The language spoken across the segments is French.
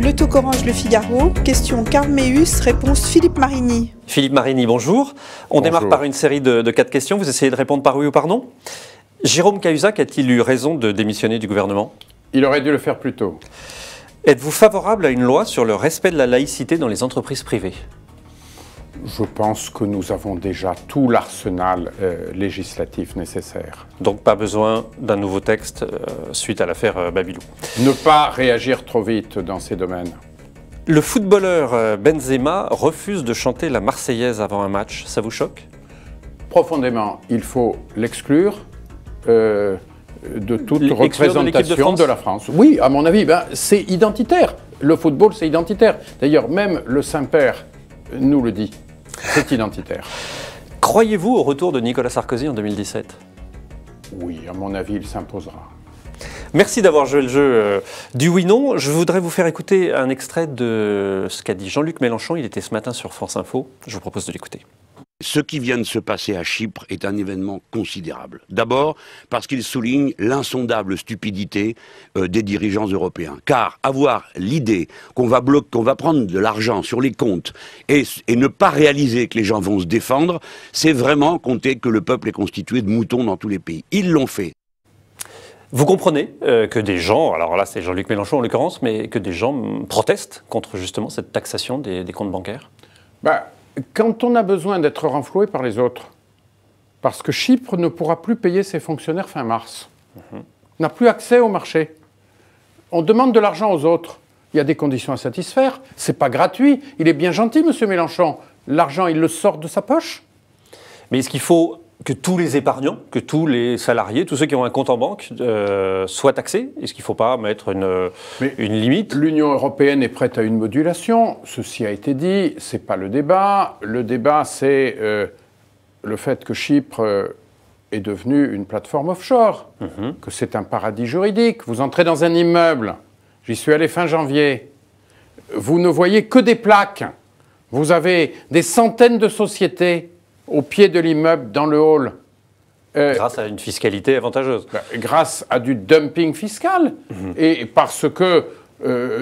Le Talk Orange Le Figaro, question Carl Meus, réponse Philippe Marini. Philippe Marini, bonjour. On démarre par une série de 4 questions. Vous essayez de répondre par oui ou par non. Jérôme Cahuzac a-t-il eu raison de démissionner du gouvernement? Il aurait dû le faire plus tôt. Êtes-vous favorable à une loi sur le respect de la laïcité dans les entreprises privées? Je pense que nous avons déjà tout l'arsenal législatif nécessaire. Donc pas besoin d'un nouveau texte suite à l'affaire Babylou. Ne pas réagir trop vite dans ces domaines. Le footballeur Benzema refuse de chanter la Marseillaise avant un match. Ça vous choque? Profondément, il faut l'exclure de toute représentation de la France. Oui, à mon avis, c'est identitaire. Le football, c'est identitaire. D'ailleurs, même le Saint-Père nous le dit. C'est identitaire. Croyez-vous au retour de Nicolas Sarkozy en 2017? Oui, à mon avis, il s'imposera. Merci d'avoir joué le jeu du oui-non. Je voudrais vous faire écouter un extrait de ce qu'a dit Jean-Luc Mélenchon. Il était ce matin sur France Info. Je vous propose de l'écouter. Ce qui vient de se passer à Chypre est un événement considérable. D'abord parce qu'il souligne l'insondable stupidité des dirigeants européens. Car avoir l'idée qu'on va prendre de l'argent sur les comptes et ne pas réaliser que les gens vont se défendre, c'est vraiment compter que le peuple est constitué de moutons dans tous les pays. Ils l'ont fait. Vous comprenez que des gens, alors là c'est Jean-Luc Mélenchon en l'occurrence, mais que des gens protestent contre justement cette taxation des comptes bancaires? Quand on a besoin d'être renfloué par les autres, parce que Chypre ne pourra plus payer ses fonctionnaires fin mars, n'a plus accès au marché, on demande de l'argent aux autres, il y a des conditions à satisfaire, c'est pas gratuit, il est bien gentil, monsieur Mélenchon, l'argent il le sort de sa poche. Mais est-ce qu'il faut que tous les épargnants, que tous les salariés, tous ceux qui ont un compte en banque soient taxés? Est-ce qu'il ne faut pas mettre une limite? L'Union européenne est prête à une modulation. Ceci a été dit, ce n'est pas le débat. Le débat, c'est le fait que Chypre est devenue une plateforme offshore, que c'est un paradis juridique. Vous entrez dans un immeuble, j'y suis allé fin janvier, vous ne voyez que des plaques. Vous avez des centaines de sociétés au pied de l'immeuble, dans le hall. Grâce à une fiscalité avantageuse. Grâce à du dumping fiscal. Et parce que,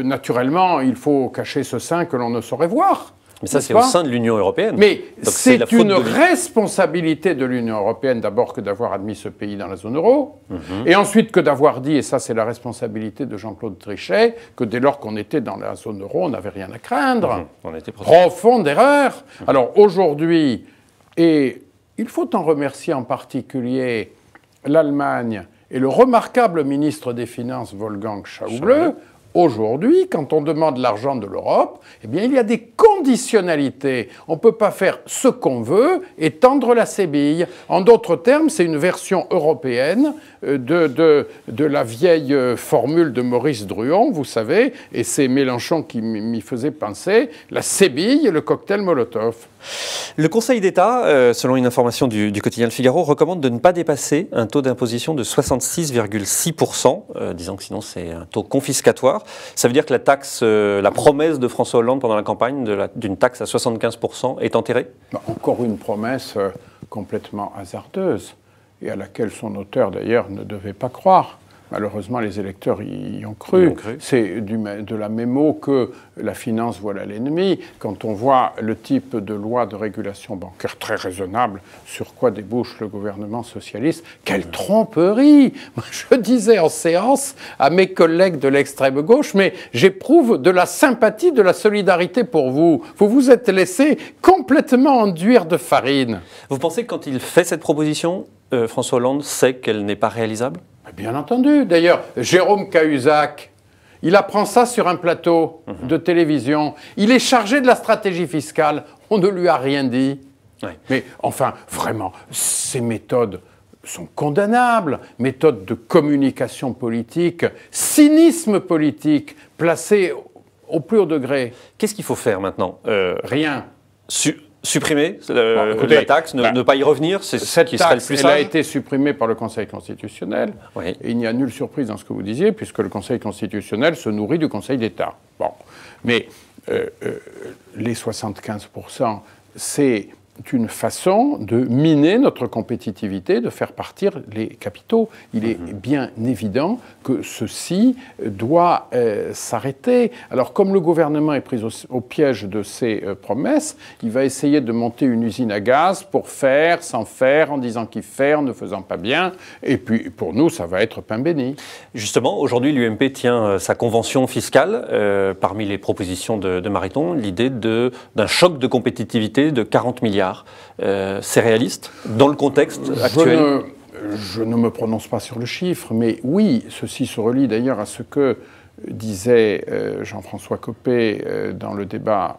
naturellement, il faut cacher ce sein que l'on ne saurait voir. Mais ça, c'est au sein de l'Union européenne. Mais c'est une responsabilité de l'Union européenne, d'abord, que d'avoir admis ce pays dans la zone euro, et ensuite que d'avoir dit, et ça c'est la responsabilité de Jean-Claude Trichet, que dès lors qu'on était dans la zone euro, on n'avait rien à craindre. On était protégés. Profonde erreur. Alors aujourd'hui, et il faut en remercier en particulier l'Allemagne et le remarquable ministre des Finances, Wolfgang Schäuble. Aujourd'hui, quand on demande l'argent de l'Europe, eh bien, il y a des conditionnalités. On ne peut pas faire ce qu'on veut et tendre la sébille. En d'autres termes, c'est une version européenne de la vieille formule de Maurice Druon, vous savez, et c'est Mélenchon qui m'y faisait penser, la sébille et le cocktail Molotov. Le Conseil d'État, selon une information du quotidien Le Figaro, recommande de ne pas dépasser un taux d'imposition de 66,6%, disant que sinon c'est un taux confiscatoire. Ça veut dire que la taxe, la promesse de François Hollande pendant la campagne d'une taxe à 75% est enterrée? Encore une promesse complètement hasardeuse, et à laquelle son auteur d'ailleurs ne devait pas croire. Malheureusement, les électeurs y ont cru. C'est de la mémo que la finance, voilà l'ennemi. Quand on voit le type de loi de régulation bancaire très raisonnable, sur quoi débouche le gouvernement socialiste, quelle tromperie! Moi, je disais en séance à mes collègues de l'extrême gauche, mais j'éprouve de la sympathie, de la solidarité pour vous. Vous vous êtes laissé complètement enduire de farine. Vous pensez que quand il fait cette proposition, François Hollande sait qu'elle n'est pas réalisable? Bien entendu. D'ailleurs, Jérôme Cahuzac, il apprend ça sur un plateau de télévision. Il est chargé de la stratégie fiscale. On ne lui a rien dit. Ouais. Mais enfin, vraiment, ces méthodes sont condamnables. Méthodes de communication politique, cynisme politique, placé au plus haut degré. Qu'est-ce qu'il faut faire maintenant? Rien. Supprimer la taxe, ne pas y revenir, c'est ce qui serait le plus sage. Elle a été supprimée par le Conseil constitutionnel. Oui. Et il n'y a nulle surprise dans ce que vous disiez, puisque le Conseil constitutionnel se nourrit du Conseil d'État. Bon. Mais les 75%, c'est une façon de miner notre compétitivité, de faire partir les capitaux. Il est bien évident que ceci doit s'arrêter. Alors, comme le gouvernement est pris au piège de ces promesses, il va essayer de monter une usine à gaz pour faire, sans faire, en disant qu'il fait, en ne faisant pas bien. Et puis, pour nous, ça va être pain béni. Justement, aujourd'hui, l'UMP tient sa convention fiscale. Parmi les propositions de Mariton, l'idée d'un choc de compétitivité de 40 milliards. C'est réaliste dans le contexte actuel? Je ne me prononce pas sur le chiffre, mais oui, ceci se relie d'ailleurs à ce que disait Jean-François Copé dans le débat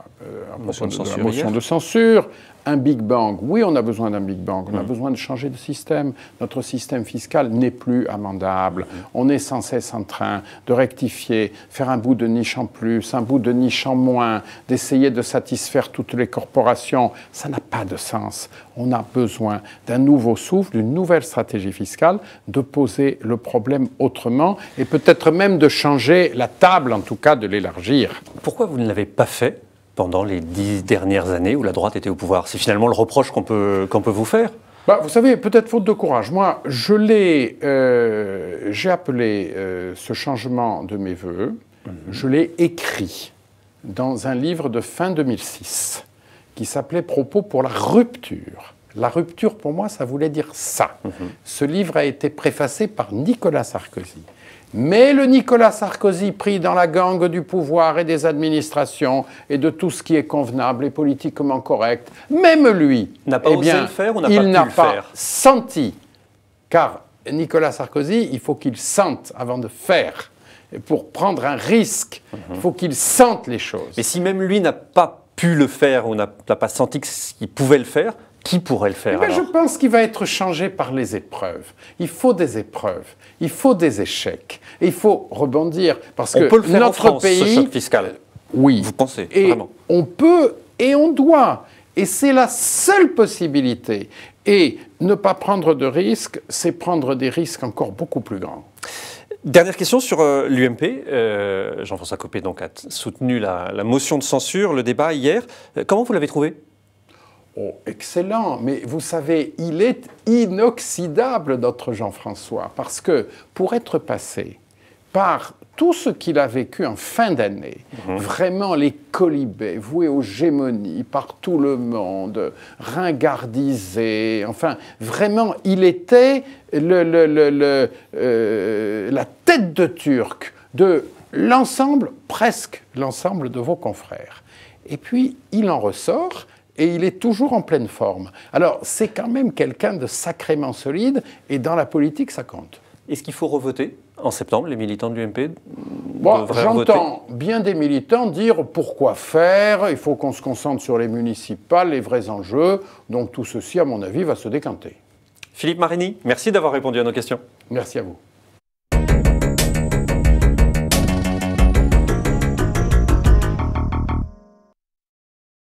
à propos de la motion de censure. Un Big Bang, oui, on a besoin d'un Big Bang, on a besoin de changer de système. Notre système fiscal n'est plus amendable. On est sans cesse en train de rectifier, faire un bout de niche en plus, un bout de niche en moins, d'essayer de satisfaire toutes les corporations. Ça n'a pas de sens. On a besoin d'un nouveau souffle, d'une nouvelle stratégie fiscale, de poser le problème autrement et peut-être même de changer la table, en tout cas de l'élargir. Pourquoi vous ne l'avez pas fait pendant les 10 dernières années où la droite était au pouvoir? C'est finalement le reproche qu'on peut vous faire. Vous savez, peut-être faute de courage. Moi, j'ai appelé ce changement de mes voeux, je l'ai écrit dans un livre de fin 2006 qui s'appelait « Propos pour la rupture ». La rupture, pour moi, ça voulait dire ça. Ce livre a été préfacé par Nicolas Sarkozy. Mais le Nicolas Sarkozy, pris dans la gangue du pouvoir et des administrations et de tout ce qui est convenable et politiquement correct, même lui, n'a pas osé le faire ou n'a pas pu le faire? Il n'a pas senti. Car Nicolas Sarkozy, il faut qu'il sente avant de faire. Et pour prendre un risque, il faut qu'il sente les choses. Mais si même lui n'a pas pu le faire ou n'a pas senti qu'il pouvait le faire, qui pourrait le faire? Je pense qu'il va être changé par les épreuves. Il faut des épreuves, il faut des échecs, et il faut rebondir. Parce que peut le faire notre en France, pays, ce choc fiscal. Oui. Vous pensez, et vraiment? On peut et on doit. Et c'est la seule possibilité. Et ne pas prendre de risques, c'est prendre des risques encore beaucoup plus grands. Dernière question sur l'UMP. Jean-François Copé donc, a soutenu la motion de censure, le débat hier. Comment vous l'avez trouvé? Oh, excellent, mais vous savez, il est inoxydable, notre Jean-François, parce que pour être passé par tout ce qu'il a vécu en fin d'année, vraiment les colibés voués aux gémonies par tout le monde, ringardisé, enfin, vraiment, il était la tête de Turc de l'ensemble, presque l'ensemble de vos confrères. Et puis, il en ressort. Et il est toujours en pleine forme. Alors, c'est quand même quelqu'un de sacrément solide, et dans la politique, ça compte. Est-ce qu'il faut revoter en septembre, les militants de l'UMP? J'entends bien des militants dire pourquoi faire, il faut qu'on se concentre sur les municipales, les vrais enjeux. Donc tout ceci, à mon avis, va se décanter. Philippe Marini, merci d'avoir répondu à nos questions. Merci à vous.